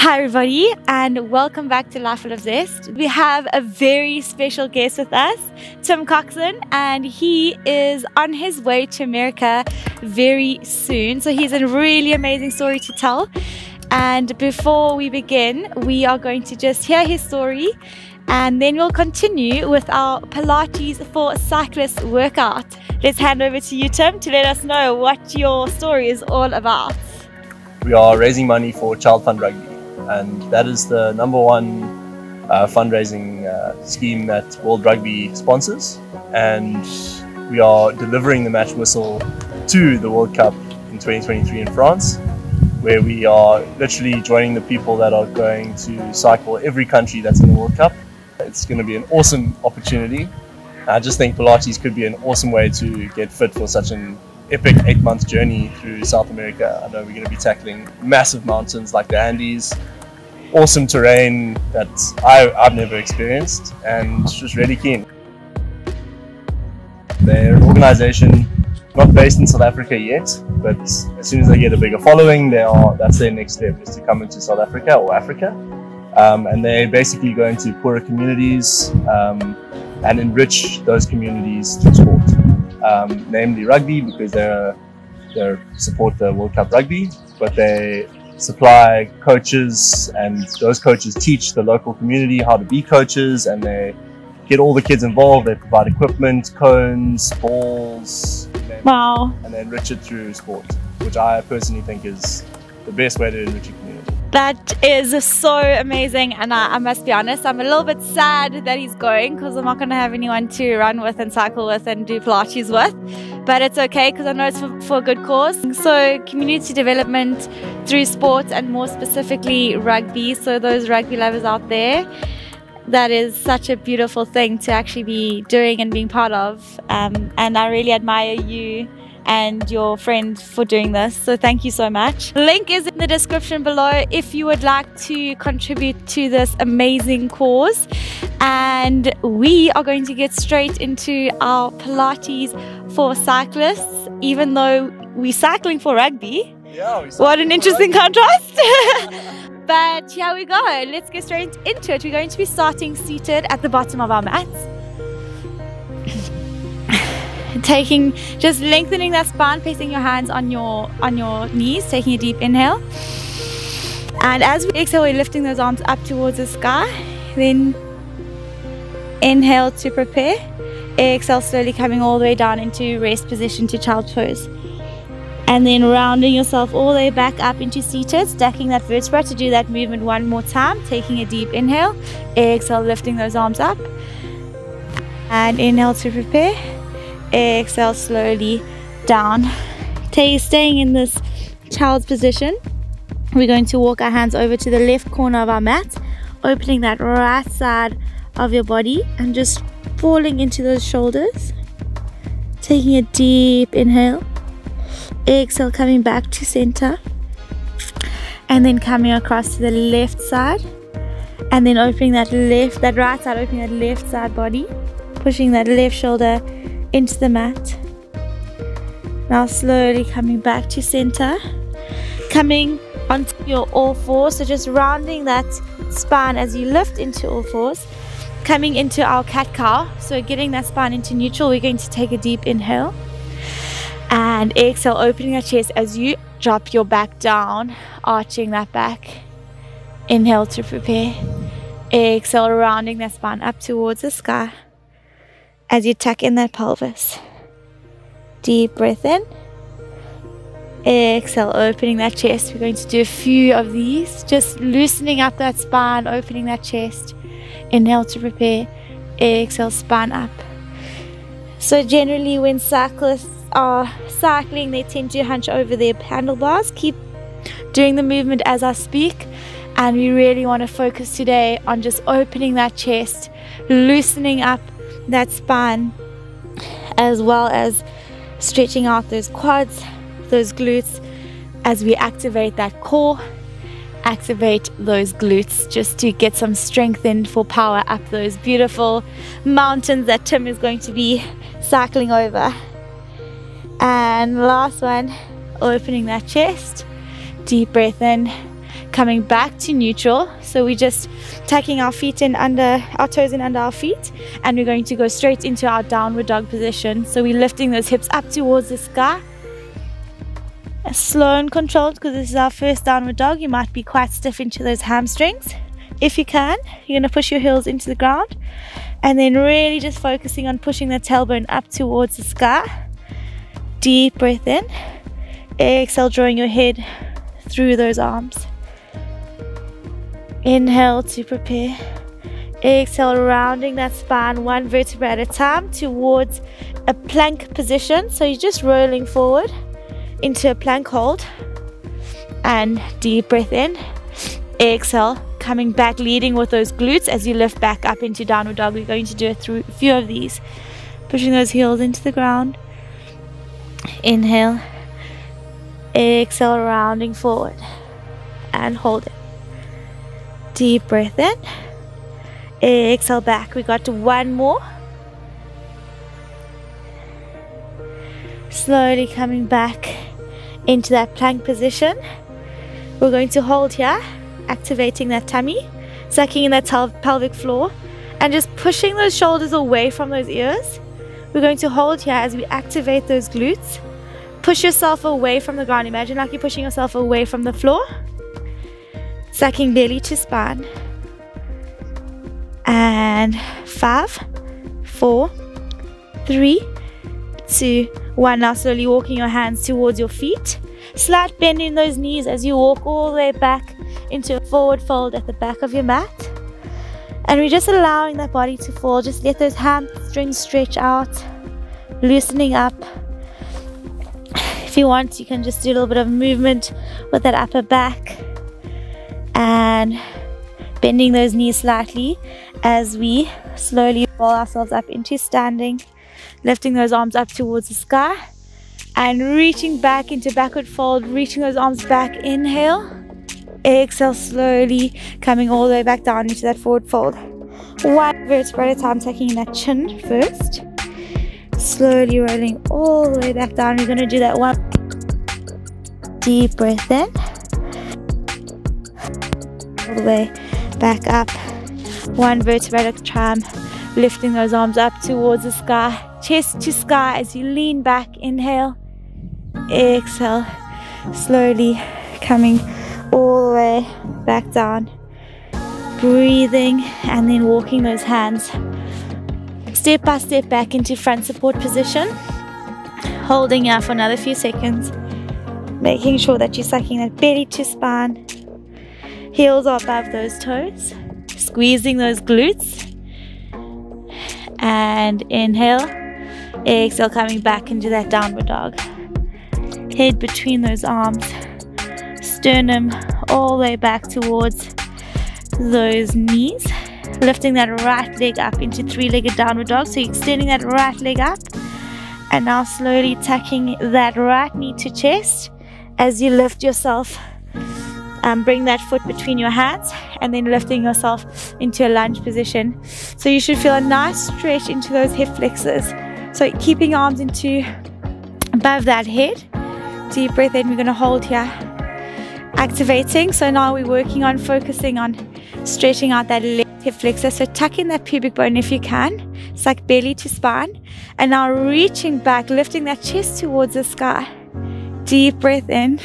Hi everybody, and welcome back to Life Full of Zest. We have a very special guest with us, Tim Coxon, and he is on his way to America very soon. So he has a really amazing story to tell. And before we begin, we are going to just hear his story, and then we'll continue with our Pilates for cyclists workout. Let's hand over to you, Tim, to let us know what your story is all about. We are raising money for Child Fund Rugby, and that is the #1 fundraising scheme that World Rugby sponsors, and we are delivering the match whistle to the World Cup in 2023 in France, where we are literally joining the people that are going to cycle every country that's in the World Cup. It's going to be an awesome opportunity. I just think Pilates could be an awesome way to get fit for such an epic 8-month journey through South America. I know we're going to be tackling massive mountains like the Andes, awesome terrain that I've never experienced, and just really keen. They're an organization not based in South Africa yet, but as soon as they get a bigger following, that's their next step, is to come into South Africa or Africa. And they basically go into poorer communities and enrich those communities through sport. Namely rugby, because they support the World Cup Rugby, but they supply coaches, and those coaches teach the local community how to be coaches, and they get all the kids involved. They provide equipment, cones, balls, Wow. and they enrich it through sport, which I personally think is the best way to enrich a community. That is so amazing, and I must be honest, I'm a little bit sad that he's going, because I'm not going to have anyone to run with and cycle with and do Pilates with, but it's okay because I know it's for a good cause. So community development through sports, and more specifically rugby, so those rugby lovers out there, that is such a beautiful thing to actually be doing and being part of, and I really admire you and your friend for doing this, so thank you so much. The link is in the description below if you would like to contribute to this amazing cause, and we are going to get straight into our Pilates for cyclists, even though we're cycling for rugby. Yeah, what an interesting contrast. But here we go, let's get straight into it. We're going to be starting seated at the bottom of our mats, just lengthening that spine, placing your hands on your knees, taking a deep inhale, and as we exhale, we're lifting those arms up towards the sky. Then inhale to prepare, exhale, slowly coming all the way down into rest position to child's pose, and then rounding yourself all the way back up into seated, stacking that vertebra. To do that movement one more time, taking a deep inhale, exhale, lifting those arms up, and inhale to prepare, exhale slowly down. Staying in this child's position, we're going to walk our hands over to the left corner of our mat, opening that right side of your body and just falling into those shoulders, taking a deep inhale, exhale, coming back to center, and then coming across to the left side, and then opening that right side, opening that left side body, pushing that left shoulder into the mat. Now slowly coming back to center, coming onto your all fours, so just rounding that spine as you lift into all fours, coming into our cat-cow, so getting that spine into neutral. We're going to take a deep inhale and exhale, opening that chest as you drop your back down, arching that back. Inhale to prepare, exhale, rounding that spine up towards the sky as you tuck in that pelvis. Deep breath in, exhale, opening that chest. We're going to do a few of these, just loosening up that spine, opening that chest. Inhale to prepare, exhale, spine up. So generally when cyclists are cycling, they tend to hunch over their handlebars. Keep doing the movement as I speak, and we really want to focus today on just opening that chest, loosening up that spine, as well as stretching out those quads, those glutes, as we activate that core, activate those glutes, just to get some strength in for power up those beautiful mountains that Tim is going to be cycling over. And last one, opening that chest, deep breath in, coming back to neutral. So we're just tucking our feet in under, our toes in under our feet, and we're going to go straight into our downward dog position. So we're lifting those hips up towards the sky. Slow and controlled, because this is our first downward dog. You might be quite stiff into those hamstrings. If you can, you're going to push your heels into the ground, and then really just focusing on pushing the tailbone up towards the sky. Deep breath in. Exhale, drawing your head through those arms. Inhale to prepare. Exhale, rounding that spine one vertebra at a time towards a plank position. So you're just rolling forward into a plank hold. And deep breath in. Exhale, coming back, leading with those glutes as you lift back up into downward dog. We're going to do a few of these. Pushing those heels into the ground. Inhale. Exhale, rounding forward. And hold it. Deep breath in. Exhale back. We got to one more. Slowly coming back into that plank position. We're going to hold here, activating that tummy, sucking in that pelvic floor, and just pushing those shoulders away from those ears. We're going to hold here as we activate those glutes. Push yourself away from the ground. Imagine like you're pushing yourself away from the floor. Sucking belly to spine. And 5, 4, 3, 2, 1. Now slowly walking your hands towards your feet. Slight bend in those knees as you walk all the way back into a forward fold at the back of your mat. And we're just allowing that body to fall. Just let those hamstrings stretch out, loosening up. If you want, you can just do a little bit of movement with that upper back. And bending those knees slightly as we slowly roll ourselves up into standing, lifting those arms up towards the sky and reaching back into backward fold, reaching those arms back. Inhale, exhale, slowly coming all the way back down into that forward fold. One vertebra at a time, taking in that chin first, slowly rolling all the way back down. We're going to do that one. Deep breath in. All the way back up, one vertebra at a time, lifting those arms up towards the sky, chest to sky as you lean back. Inhale, exhale, slowly coming all the way back down, breathing, and then walking those hands step by step back into front support position, holding here for another few seconds, making sure that you're sucking that belly to spine. Heels are above those toes, squeezing those glutes. And inhale, exhale, coming back into that downward dog. Head between those arms, sternum all the way back towards those knees. Lifting that right leg up into three-legged downward dog. So you're extending that right leg up. And now slowly tucking that right knee to chest as you lift yourself. Bring that foot between your hands and then lifting yourself into a lunge position. So you should feel a nice stretch into those hip flexors. So keeping your arms into above that head. Deep breath in. We're going to hold here. Activating. So now we're working on focusing on stretching out that left hip flexor. So tuck in that pubic bone if you can. Suck belly to spine. And now reaching back, lifting that chest towards the sky. Deep breath in.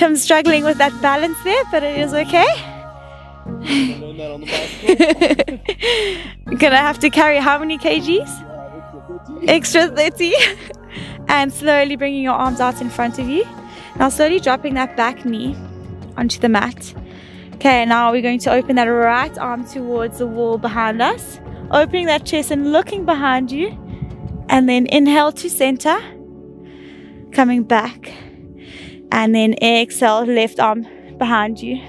I'm struggling with that balance there, but it is okay. I'm gonna have to carry how many kgs? Extra 30. And slowly bringing your arms out in front of you. Now slowly dropping that back knee onto the mat. Okay, now we're going to open that right arm towards the wall behind us. Opening that chest and looking behind you. And then inhale to center. Coming back. And then exhale, left arm behind you.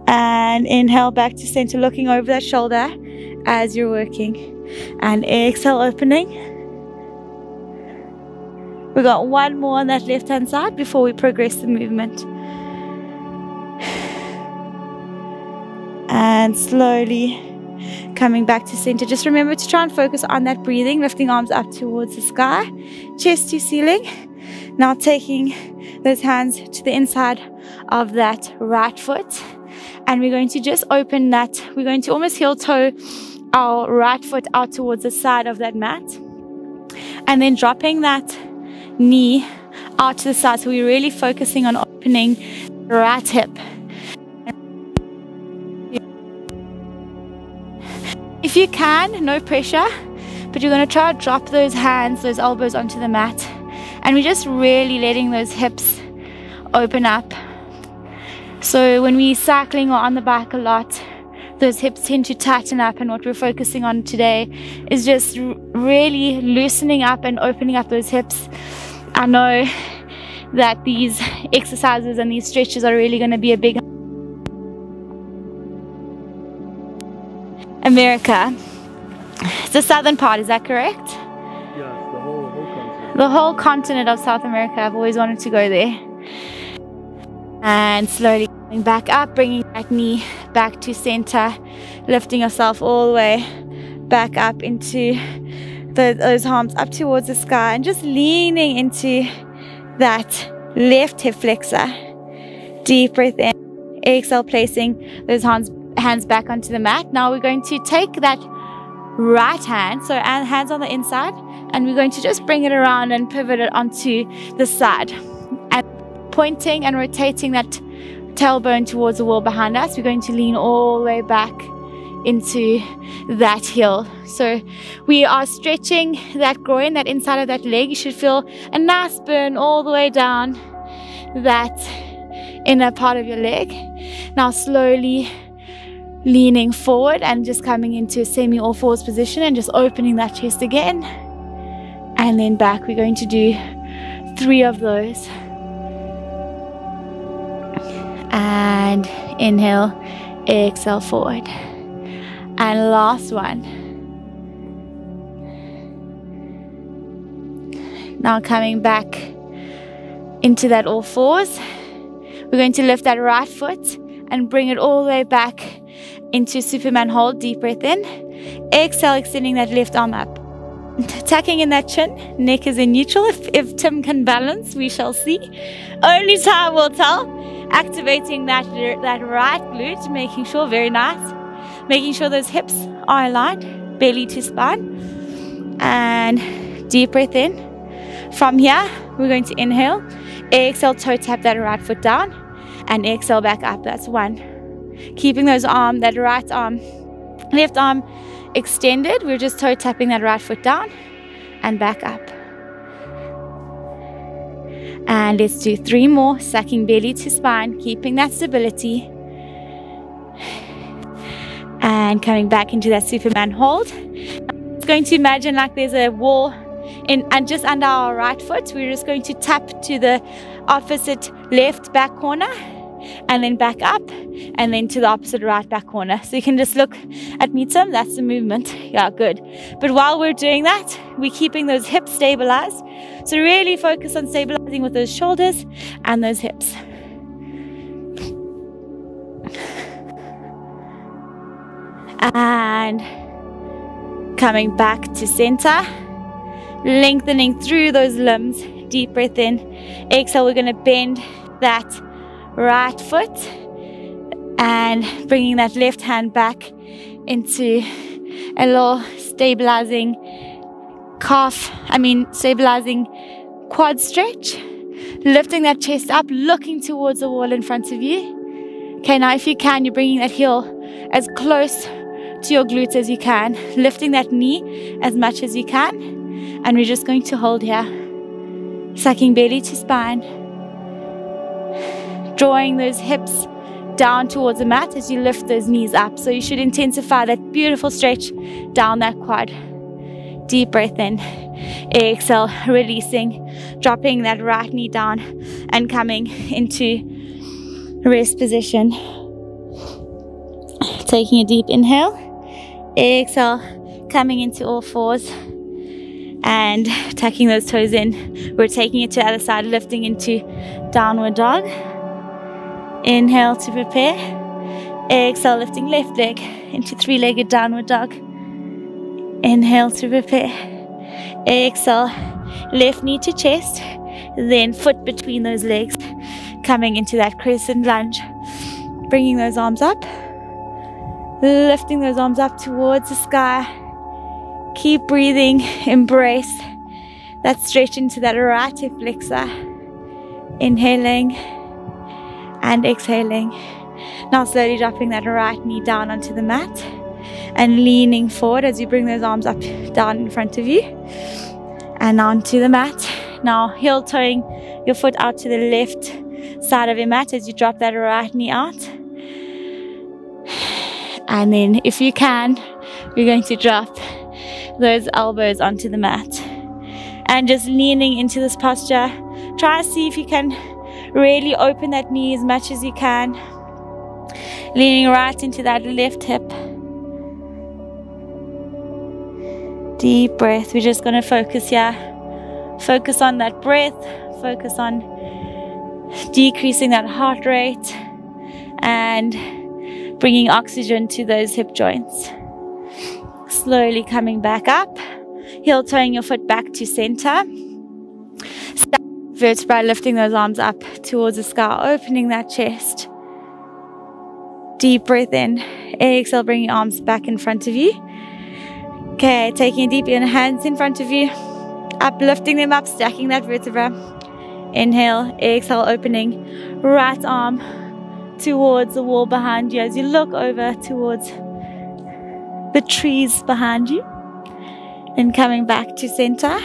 And inhale back to center, looking over that shoulder as you're working. And exhale, opening. We got one more on that left hand side before we progress the movement. And slowly coming back to center. Just remember to try and focus on that breathing, lifting arms up towards the sky, chest to ceiling. Now taking those hands to the inside of that right foot, and we're going to just open that. We're going to almost heel toe our right foot out towards the side of that mat, and then dropping that knee out to the side. So we're really focusing on opening the right hip. If you can, no pressure, but you're going to try to drop those hands, those elbows onto the mat, and we're just really letting those hips open up. So when we're cycling or on the bike a lot, those hips tend to tighten up, and what we're focusing on today is just really loosening up and opening up those hips. I know that these exercises and these stretches are really going to be a big America. It's the southern part, is that correct? Yeah, the whole continent. The whole continent of South America. I've always wanted to go there. And slowly coming back up, bringing that knee back to center, lifting yourself all the way back up into those arms up towards the sky, and just leaning into that left hip flexor. Deep breath in, exhale, placing those hands back onto the mat. Now we're going to take that right hand, so hands on the inside, and we're going to just bring it around and pivot it onto the side, and pointing and rotating that tailbone towards the wall behind us. We're going to lean all the way back into that heel. So we are stretching that groin, that inside of that leg. You should feel a nice burn all the way down that inner part of your leg. Now slowly leaning forward and just coming into a semi all fours position and just opening that chest again, and then back. We're going to do 3 of those. And inhale, exhale, forward. And last one. Now coming back into that all fours. We're going to lift that right foot and bring it all the way back into Superman hold. Deep breath in. Exhale, extending that left arm up. Tucking in that chin. Neck is in neutral. If Tim can balance, we shall see. Only time will tell. Activating that right glute, making sure, very nice, making sure those hips are aligned, belly to spine, and deep breath in. From here, we're going to inhale, exhale, toe tap that right foot down, and exhale back up. That's 1. Keeping those that right arm, left arm extended. We're just toe tapping that right foot down and back up. And let's do 3 more, sucking belly to spine, keeping that stability. And coming back into that Superman hold. It's going to imagine like there's a wall and just under our right foot. We're just going to tap to the opposite left back corner, and then back up, and then to the opposite right back corner. So you can just look at me, Tim, that's the movement. Yeah, good. But while we're doing that, we're keeping those hips stabilized. So really focus on stabilizing with those shoulders and those hips. And coming back to center, lengthening through those limbs. Deep breath in. Exhale, we're going to bend that right foot and bringing that left hand back into a little stabilizing stabilizing quad stretch, lifting that chest up, looking towards the wall in front of you. Okay, now if you can, you're bringing that heel as close to your glutes as you can, lifting that knee as much as you can, and we're just going to hold here, sucking belly to spine, drawing those hips down towards the mat as you lift those knees up. So you should intensify that beautiful stretch down that quad. Deep breath in. Exhale, releasing, dropping that right knee down and coming into rest position. Taking a deep inhale. Exhale, coming into all fours and tucking those toes in. We're taking it to the other side, lifting into downward dog. Inhale to prepare. Exhale, lifting left leg into 3-legged downward dog. Inhale to prepare. Exhale, left knee to chest. then foot between those legs, coming into that crescent lunge, bringing those arms up, lifting those arms up towards the sky. Keep breathing, embrace that stretch into that right hip flexor, inhaling and exhaling. Now slowly dropping that right knee down onto the mat and leaning forward as you bring those arms up down in front of you and onto the mat. Now heel toeing your foot out to the left side of your mat as you drop that right knee out. And then if you can, you're going to drop those elbows onto the mat and just leaning into this posture. Try to see if you can really open that knee as much as you can, leaning right into that left hip. Deep breath. We're just going to focus here. Focus on that breath. Focus on decreasing that heart rate and bringing oxygen to those hip joints. Slowly coming back up. Heel toeing your foot back to center. Vertebrae, lifting those arms up towards the sky, opening that chest. Deep breath in. Exhale, bring your arms back in front of you. Okay, taking a deep inhale, hands in front of you. Uplifting them up, stacking that vertebra. Inhale, exhale, opening right arm towards the wall behind you as you look over towards the trees behind you. Then coming back to center.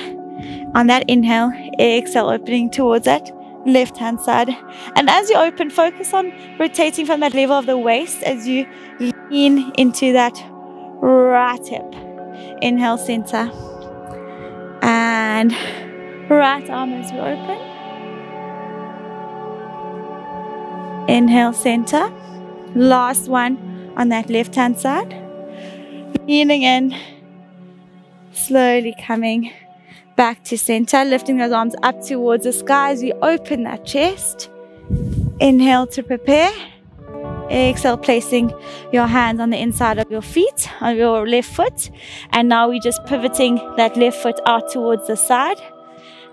On that inhale, exhale, opening towards that left hand side. And as you open, focus on rotating from that level of the waist as you lean into that right hip. Inhale, center. And right arm as we open. Inhale, center. Last one on that left hand side. Leaning in. Slowly coming back to center, lifting those arms up towards the sky as you open that chest. Inhale to prepare. Exhale, placing your hands on the inside of your feet, on your left foot. And now we're just pivoting that left foot out towards the side.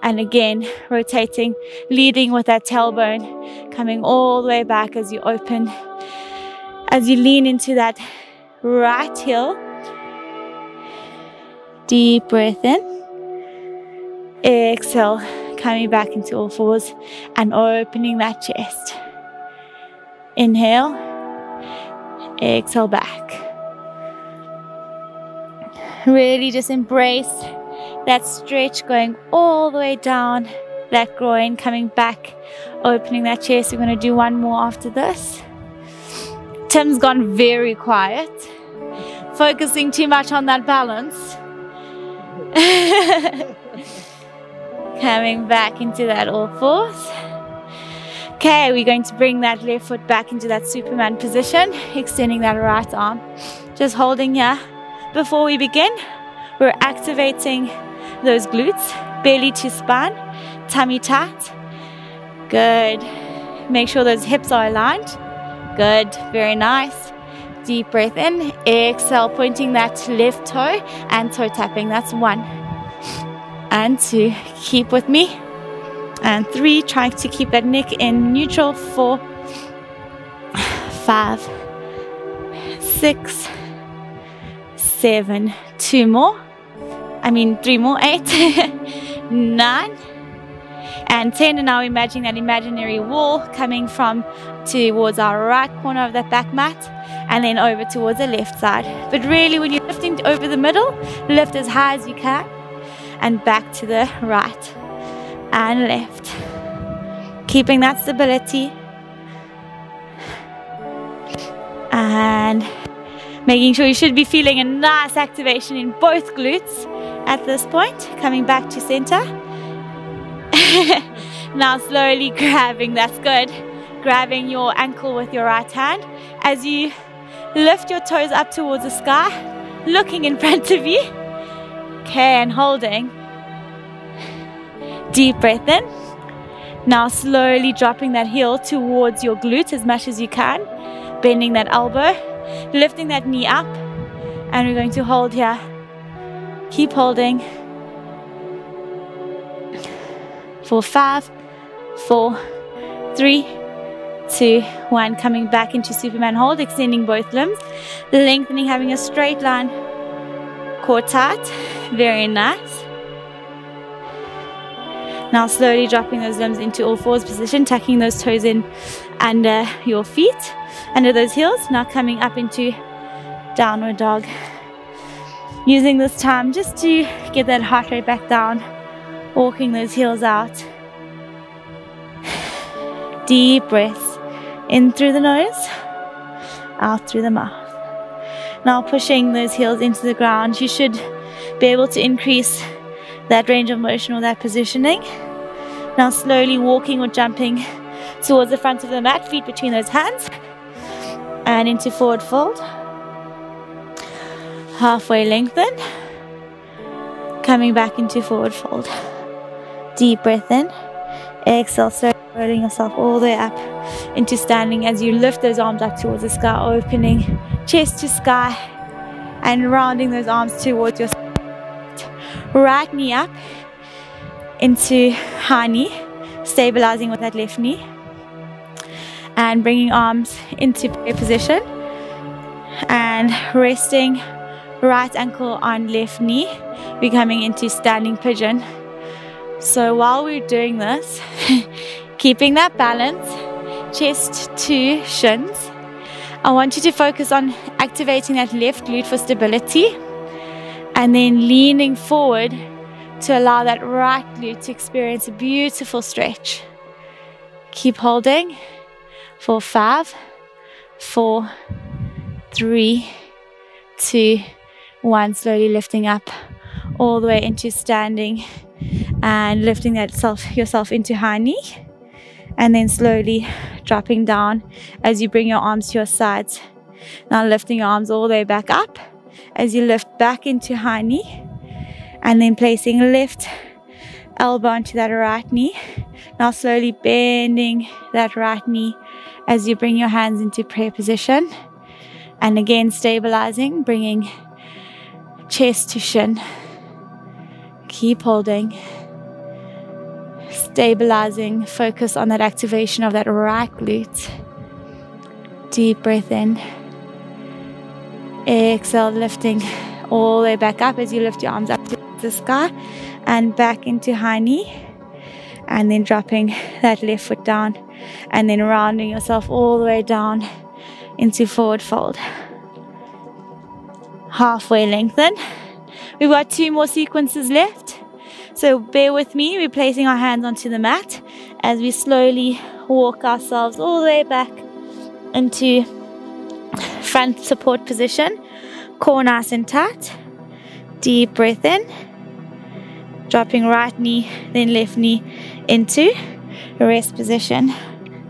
And again, rotating, leading with that tailbone, coming all the way back as you open. As you lean into that right heel. Deep breath in. Exhale, coming back into all fours and opening that chest. Inhale, exhale back. Really just embrace that stretch going all the way down that groin, coming back, opening that chest. We're going to do one more after this. Tim's gone very quiet, focusing too much on that balance. Coming back into that all fours. Okay, we're going to bring that left foot back into that Superman position, extending that right arm. Just holding here. Before we begin, we're activating those glutes, belly to spine, tummy tight. Good. Make sure those hips are aligned. Good, very nice. Deep breath in, exhale, pointing that left toe and toe tapping. That's 1 and 2. Keep with me. And 3, trying to keep that neck in neutral. 4, 5, 6, 7, 2 more. 3 more. 8, 9, and 10. And now imagine that imaginary wall coming from towards our right corner of that back mat and then over towards the left side. But really, when you're lifting over the middle, lift as high as you can and back to the right and left. Keeping that stability and making sure you should be feeling a nice activation in both glutes at this point. Coming back to center. Now slowly grabbing, that's good. Grabbing your ankle with your right hand as you lift your toes up towards the sky, looking in front of you. Okay, and holding. Deep breath in. Now slowly dropping that heel towards your glute as much as you can. Bending that elbow, lifting that knee up, and we're going to hold here. Keep holding. for 5, 4, 3, 2, 1. Coming back into Superman hold, extending both limbs, lengthening, having a straight line, core tight. Very nice. Now slowly dropping those limbs into all fours position, tucking those toes in under your feet, under those heels. Now coming up into downward dog. Using this time just to get that heart rate back down, walking those heels out. Deep breaths in through the nose, out through the mouth. Now pushing those heels into the ground, you should be able to increase that range of motion or that positioning. Now slowly walking or jumping towards the front of the mat, feet between those hands, and into forward fold. Halfway lengthen, coming back into forward fold. Deep breath in, exhale, slowly rolling yourself all the way up into standing as you lift those arms up towards the sky, opening chest to sky and rounding those arms towards your right knee up into high knee, stabilizing with that left knee, and bringing arms into prayer position and resting right ankle on left knee, becoming into standing pigeon. So while we're doing this, keeping that balance, chest to shins, I want you to focus on activating that left glute for stability and then leaning forward to allow that right glute to experience a beautiful stretch. Keep holding for 5, 4, 3, 2, 1. Slowly lifting up all the way into standing and lifting yourself into high knee, and then slowly dropping down as you bring your arms to your sides. Now lifting your arms all the way back up as you lift back into high knee, and then placing left elbow onto that right knee. Now slowly bending that right knee as you bring your hands into prayer position, and again stabilizing, bringing chest to shin. Keep holding, stabilizing, focus on that activation of that right glute. Deep breath in, exhale, lifting all the way back up as you lift your arms up to the sky and back into high knee, and then dropping that left foot down and then rounding yourself all the way down into forward fold. Halfway lengthen. We've got 2 more sequences left, so bear with me. We're placing our hands onto the mat as we slowly walk ourselves all the way back into front support position, core nice and tight. Deep breath in, dropping right knee then left knee into rest position.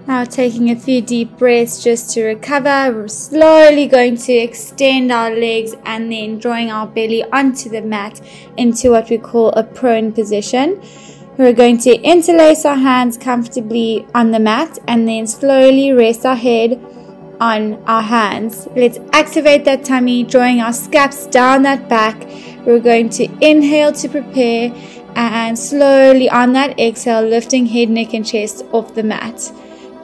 Now taking a few deep breaths just to recover. We're slowly going to extend our legs and then drawing our belly onto the mat into what we call a prone position. We're going to interlace our hands comfortably on the mat and then slowly rest our head on our hands. Let's activate that tummy, drawing our scaps down that back. We're going to inhale to prepare, and slowly on that exhale, lifting head, neck and chest off the mat.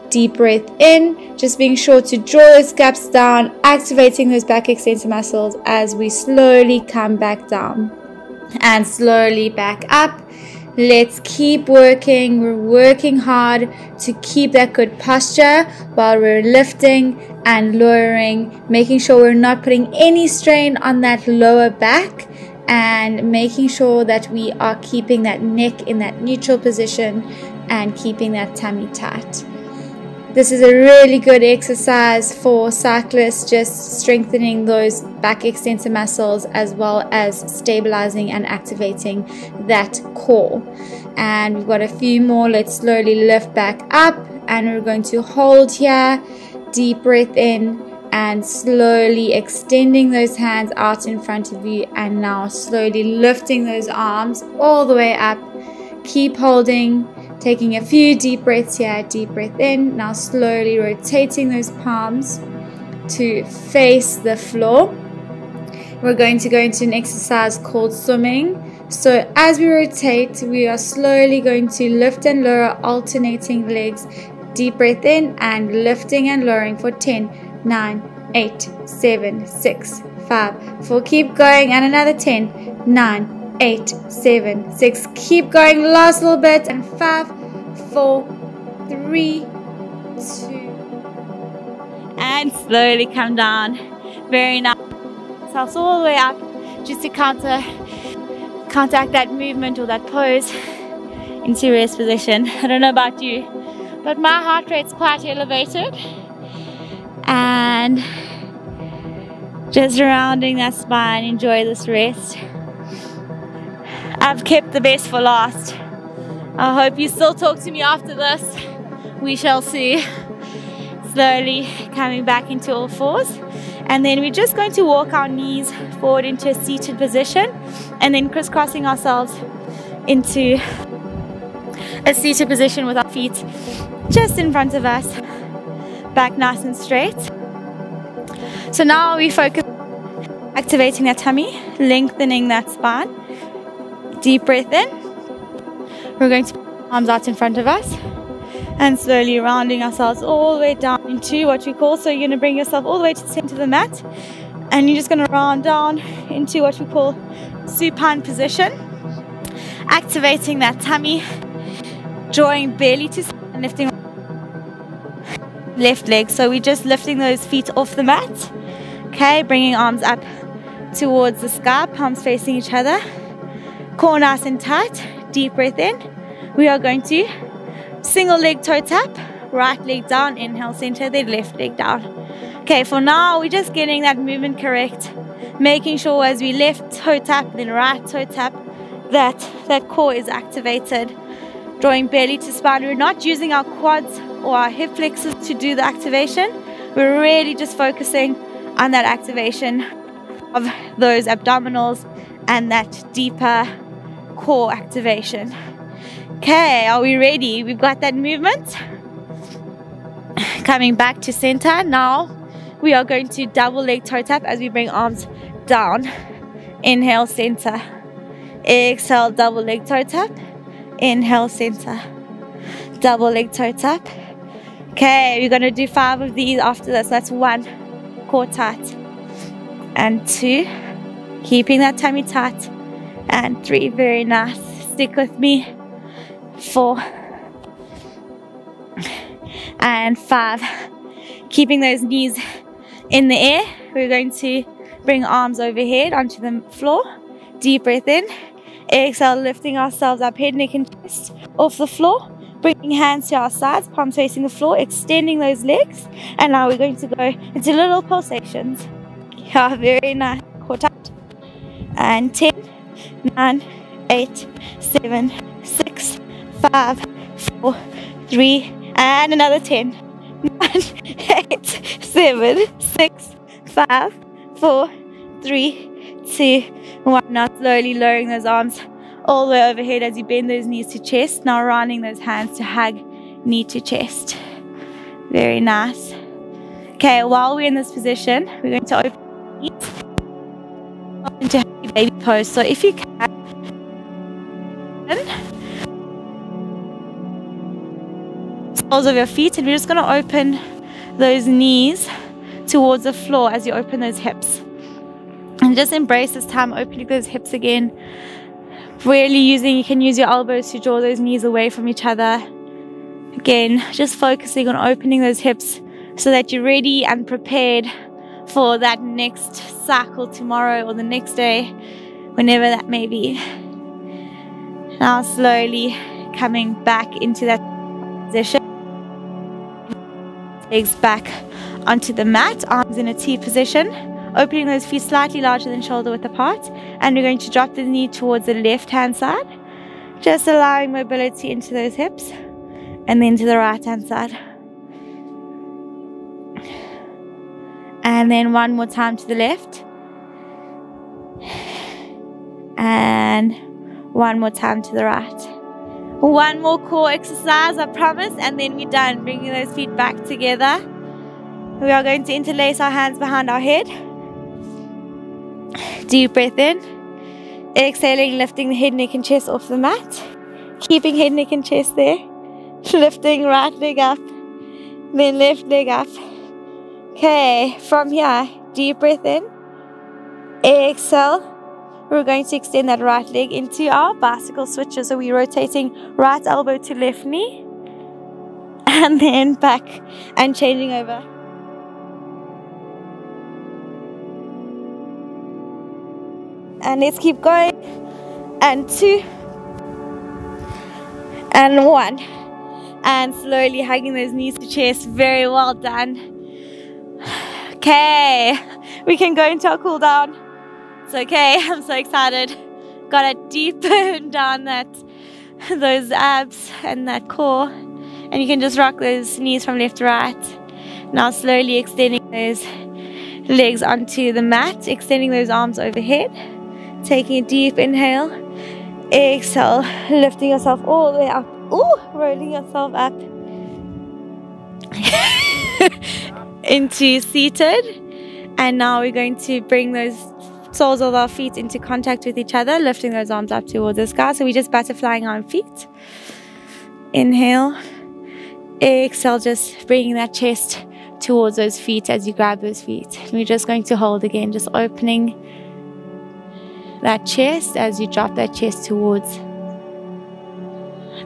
Deep breath in, just being sure to draw those scaps down, activating those back extensor muscles as we slowly come back down and slowly back up. Let's keep working. We're working hard to keep that good posture while we're lifting and lowering, making sure we're not putting any strain on that lower back and making sure that we are keeping that neck in that neutral position and keeping that tummy tight. This is a really good exercise for cyclists, just strengthening those back extensor muscles as well as stabilizing and activating that core. And we've got a few more. Let's slowly lift back up, and we're going to hold here. Deep breath in and slowly extending those hands out in front of you, and now slowly lifting those arms all the way up. Keep holding. Taking a few deep breaths here, deep breath in, now slowly rotating those palms to face the floor. We're going to go into an exercise called swimming. So as we rotate, we are slowly going to lift and lower, alternating legs. Deep breath in and lifting and lowering for 10, 9, 8, 7, 6, 5, 4. Keep going, and another 10, 9, 8, 7, 6. Keep going, last little bit, and 5, 4, 3, 2. And slowly come down. Very nice. Ourselves all the way up, just to counteract that movement or that pose into rest position. I don't know about you, but my heart rate's quite elevated, and just rounding that spine. Enjoy this rest. I've kept the best for last. I hope you still talk to me after this. We shall see. Slowly coming back into all fours, and then we're just going to walk our knees forward into a seated position, and then crisscrossing ourselves into a seated position with our feet just in front of us, back nice and straight. So now we focus on activating that tummy, lengthening that spine. Deep breath in. We're going to put our arms out in front of us and slowly rounding ourselves all the way down into what we call, so you're going to bring yourself all the way to the center of the mat, and you're just going to round down into what we call supine position, activating that tummy, drawing belly to side and lifting left leg. So we're just lifting those feet off the mat. Okay, bringing arms up towards the sky, palms facing each other, core nice and tight. Deep breath in. We are going to single leg toe tap, right leg down, inhale center, then left leg down. Okay, for now we're just getting that movement correct, making sure as we left toe tap, then right toe tap, that core is activated. Drawing belly to spine. We're not using our quads or our hip flexors to do the activation. We're really just focusing on that activation of those abdominals and that deeper core activation. Okay, are we ready? We've got that movement. Coming back to center. Now we are going to double leg toe tap as we bring arms down. Inhale, center. Exhale, double leg toe tap. Inhale, center. Double leg toe tap. Okay, we're going to do 5 of these after this. That's 1, core tight. And 2, keeping that tummy tight. And 3, very nice. Stick with me. 4 and 5. Keeping those knees in the air. We're going to bring arms overhead onto the floor. Deep breath in. Exhale, lifting ourselves up, head, neck and chest off the floor. Bringing hands to our sides, palms facing the floor, extending those legs. And now we're going to go into little pulsations. Yeah, very nice. Core tight. And 10, 9, 8, 7, 6, 5, 4, 3, and another 10, 9, 8, 7, 6, 5, 4, 3, 2, 1. Now slowly lowering those arms all the way overhead as you bend those knees to chest. Now rounding those hands to hug knee to chest. Very nice. Okay, while we're in this position, we're going to open the knees into happy baby pose. So if you can, soles of your feet, and we're just going to open those knees towards the floor as you open those hips. And just embrace this time, opening those hips again. Really you can use your elbows to draw those knees away from each other. Again, just focusing on opening those hips so that you're ready and prepared for that next cycle tomorrow or the next day, whenever that may be. Now slowly coming back into that position. Legs back onto the mat, arms in a T position. Opening those feet slightly larger than shoulder width apart, and we're going to drop the knee towards the left hand side, just allowing mobility into those hips, and then to the right hand side, and then one more time to the left, and one more time to the right. One more core exercise, I promise, and then we're done. Bringing those feet back together. We are going to interlace our hands behind our head. Deep breath in. Exhaling, lifting the head, neck and chest off the mat. Keeping head, neck and chest there. Lifting right leg up, then left leg up. Okay, from here, deep breath in. Exhale. We're going to extend that right leg into our bicycle switcher. So we're rotating right elbow to left knee. And then back and changing over. And let's keep going. And 2. And 1. And slowly hugging those knees to chest. Very well done. Okay, we can go into our cool down. It's okay, I'm so excited. Got a deep burn down those abs and that core. And you can just rock those knees from left to right. Now slowly extending those legs onto the mat, extending those arms overhead. Taking a deep inhale. Exhale, lifting yourself all the way up. Ooh, rolling yourself up. Into seated. And now we're going to bring those soles of our feet into contact with each other, lifting those arms up towards the sky. So we're just butterflying our feet. Inhale. Exhale, just bringing that chest towards those feet as you grab those feet. And we're just going to hold again, just opening that chest as you drop that chest towards.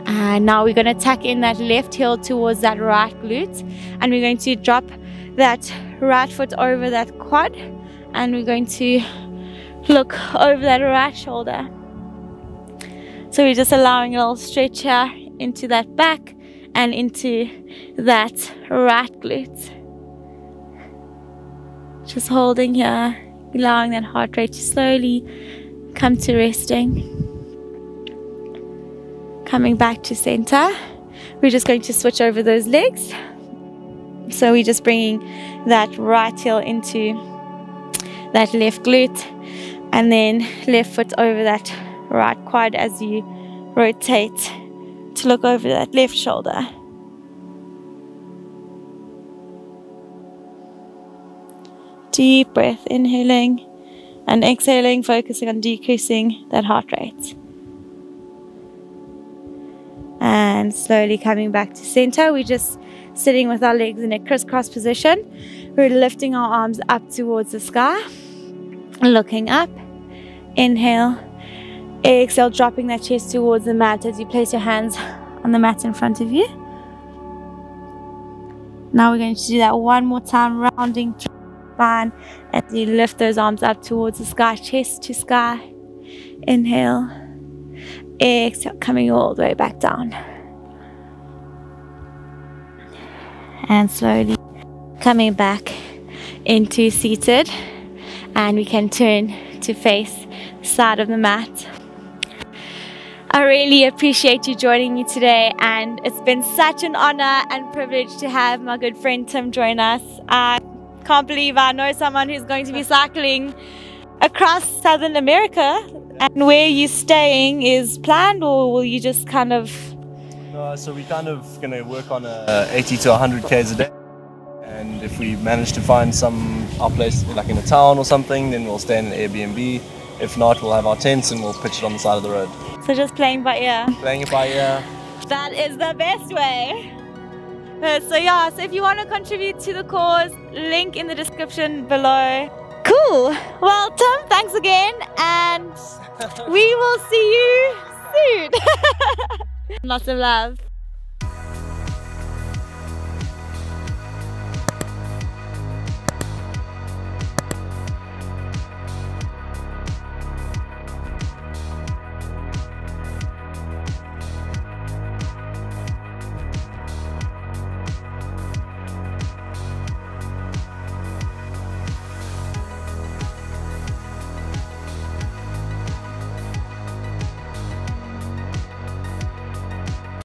And now we're going to tuck in that left heel towards that right glute. And we're going to drop that right foot over that quad. And we're going to look over that right shoulder. So we're just allowing a little stretch here into that back and into that right glute. Just holding here, allowing that heart rate to slowly come to resting. Coming back to center. We're just going to switch over those legs. So we're just bringing that right heel into that left glute, and then left foot over that right quad as you rotate to look over that left shoulder. Deep breath, inhaling and exhaling, focusing on decreasing that heart rate. And slowly coming back to center. We're just sitting with our legs in a crisscross position. We're lifting our arms up towards the sky, looking up. Inhale. Exhale, dropping that chest towards the mat as you place your hands on the mat in front of you. Now we're going to do that one more time, rounding through the spine as you lift those arms up towards the sky, chest to sky. Inhale. Exhale, coming all the way back down. And slowly coming back into seated. And we can turn to face the side of the mat. I really appreciate you joining me today, and it's been such an honor and privilege to have my good friend Tim join us. I can't believe I know someone who's going to be cycling across Southern America. And where you're staying is planned, or will you just kind of... So we're kind of going to work on 80 to 100 k's a day. And if we manage to find our place like in a town or something, then we'll stay in an Airbnb. If not, we'll have our tents and we'll pitch it on the side of the road. So just playing by ear. Playing it by ear. That is the best way. So yeah, so if you want to contribute to the cause, link in the description below. Cool. Well, Tim, thanks again, and we will see you soon. Lots of love.